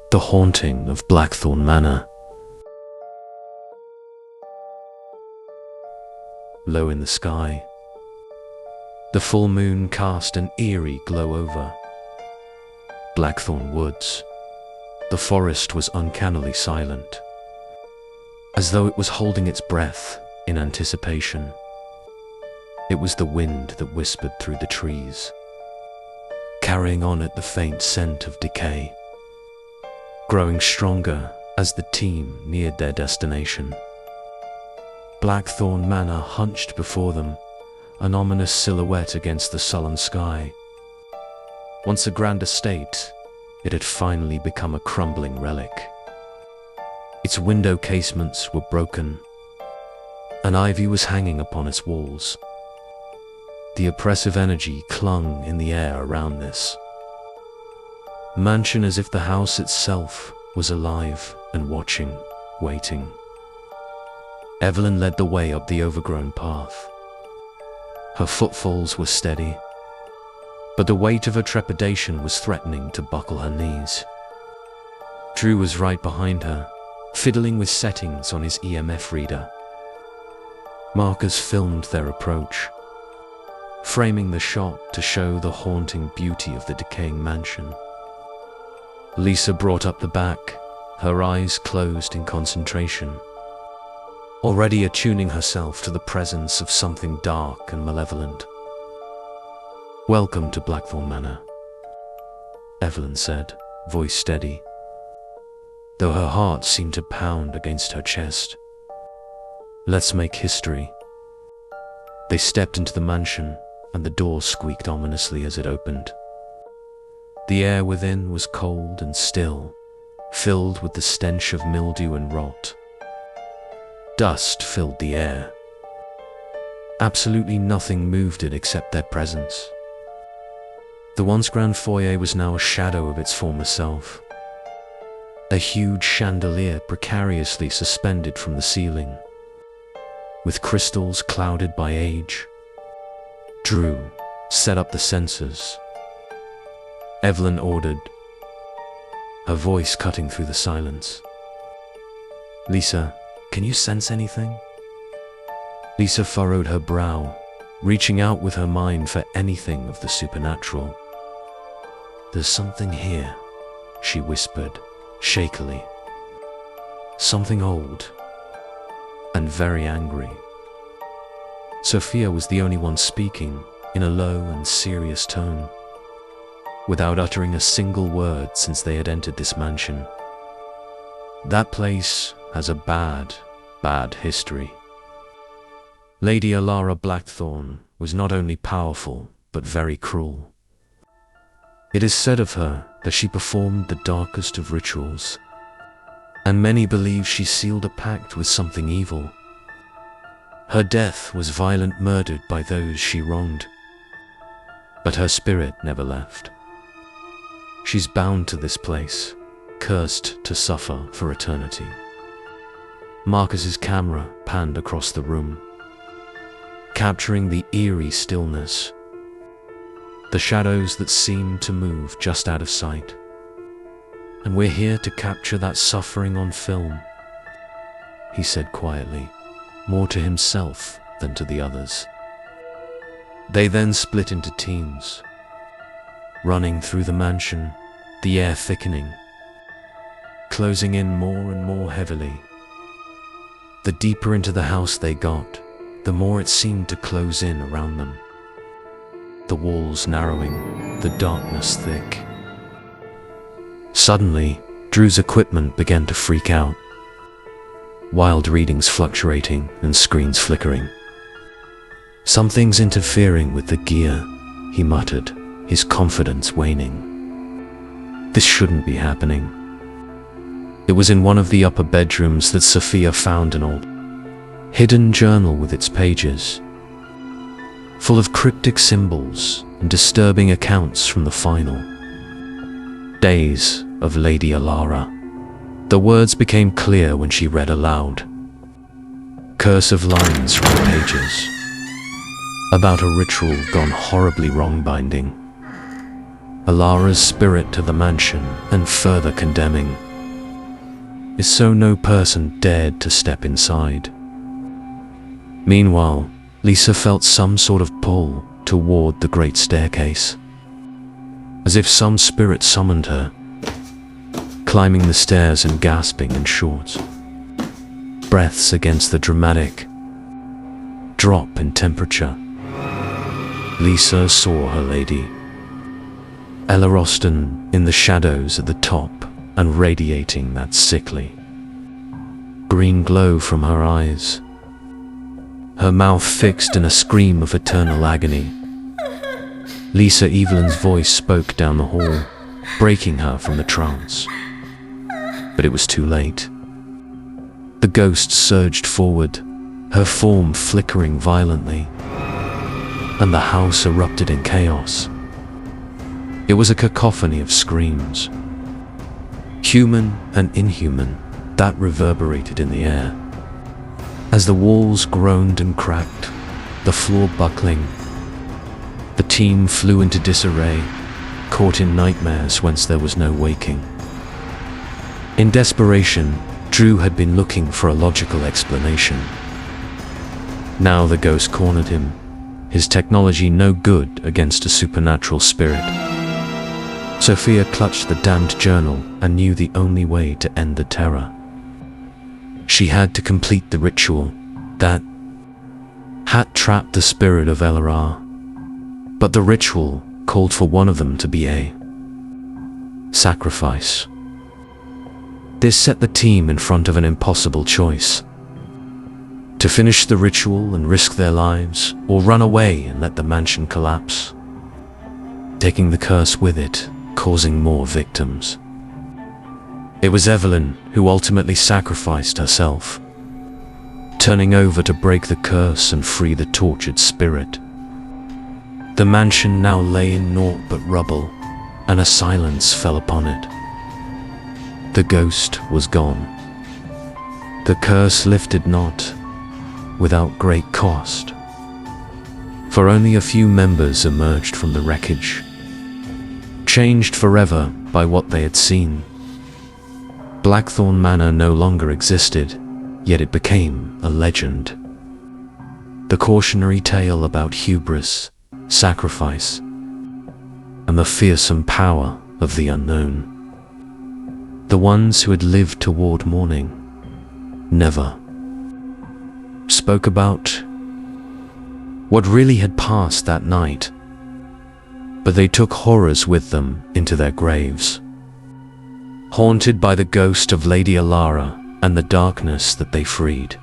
The haunting of Blackthorn Manor. Low in the sky, the full moon cast an eerie glow over Blackthorn Woods. The forest was uncannily silent, as though it was holding its breath in anticipation. It was the wind that whispered through the trees, carrying on it the faint scent of decay, growing stronger as the team neared their destination. Blackthorn Manor hunched before them, an ominous silhouette against the sullen sky. Once a grand estate, it had finally become a crumbling relic. Its window casements were broken, and ivy was hanging upon its walls. The oppressive energy clung in the air around this mansion, as if the house itself was alive and watching, waiting. Evelyn led the way up the overgrown path. Her footfalls were steady, but the weight of her trepidation was threatening to buckle her knees. Drew was right behind her, fiddling with settings on his EMF reader. Markers filmed their approach, framing the shot to show the haunting beauty of the decaying mansion. Lisa brought up the back, her eyes closed in concentration, already attuning herself to the presence of something dark and malevolent. "Welcome to Blackthorn Manor," Evelyn said, voice steady, though her heart seemed to pound against her chest. "Let's make history." They stepped into the mansion, and the door squeaked ominously as it opened. The air within was cold and still, filled with the stench of mildew and rot. Dust filled the air. Absolutely nothing moved it except their presence. The once grand foyer was now a shadow of its former self. A huge chandelier precariously suspended from the ceiling, with crystals clouded by age. Drew set up the sensors. Evelyn ordered, her voice cutting through the silence. "Lisa, can you sense anything?" Lisa furrowed her brow, reaching out with her mind for anything of the supernatural. "There's something here," she whispered, shakily. "Something old, and very angry." Sophia was the only one speaking, in a low and serious tone, without uttering a single word since they had entered this mansion. "That place has a bad history. Lady Alara Blackthorn was not only powerful, but very cruel. It is said of her that she performed the darkest of rituals, and many believe she sealed a pact with something evil. Her death was violent murder by those she wronged, but her spirit never left. She's bound to this place, cursed to suffer for eternity." Marcus's camera panned across the room, capturing the eerie stillness, the shadows that seemed to move just out of sight. "And we're here to capture that suffering on film," he said quietly, more to himself than to the others. They then split into teams, running through the mansion, the air thickening, closing in more and more heavily. The deeper into the house they got, the more it seemed to close in around them. The walls narrowing, the darkness thick. Suddenly, Drew's equipment began to freak out, wild readings fluctuating and screens flickering. "Something's interfering with the gear," he muttered, his confidence waning. "This shouldn't be happening." It was in one of the upper bedrooms that Sophia found an old, hidden journal with its pages, full of cryptic symbols and disturbing accounts from the final days of Lady Alara. The words became clear when she read aloud, cursive lines from the pages, about a ritual gone horribly wrong binding. Alara's spirit to the mansion and further condemning it so no person dared to step inside. Meanwhile, Lisa felt some sort of pull toward the great staircase, as if some spirit summoned her, climbing the stairs and gasping in short breaths against the dramatic drop in temperature. Lisa saw her lady, Ella Roston, in the shadows at the top and radiating that sickly green glow from her eyes, her mouth fixed in a scream of eternal agony. Lisa Evelyn's voice spoke down the hall, breaking her from the trance. But it was too late. The ghost surged forward, her form flickering violently, and the house erupted in chaos. It was a cacophony of screams, human and inhuman, that reverberated in the air. As the walls groaned and cracked, the floor buckling, the team flew into disarray, caught in nightmares whence there was no waking. In desperation, Drew had been looking for a logical explanation. Now the ghost cornered him, his technology no good against a supernatural spirit. Sophia clutched the damned journal and knew the only way to end the terror. She had to complete the ritual that had trapped the spirit of Elara, but the ritual called for one of them to be a sacrifice. This set the team in front of an impossible choice: to finish the ritual and risk their lives, or run away and let the mansion collapse, taking the curse with it, causing more victims. It was Evelyn who ultimately sacrificed herself, turning over to break the curse and free the tortured spirit. The mansion now lay in naught but rubble, and a silence fell upon it. The ghost was gone. The curse lifted not, without great cost, for only a few members emerged from the wreckage, changed forever by what they had seen. Blackthorn Manor no longer existed, yet it became a legend. The cautionary tale about hubris, sacrifice, and the fearsome power of the unknown. The ones who had lived toward morning never spoke about what really had passed that night, but they took horrors with them into their graves, haunted by the ghost of Lady Alara and the darkness that they freed.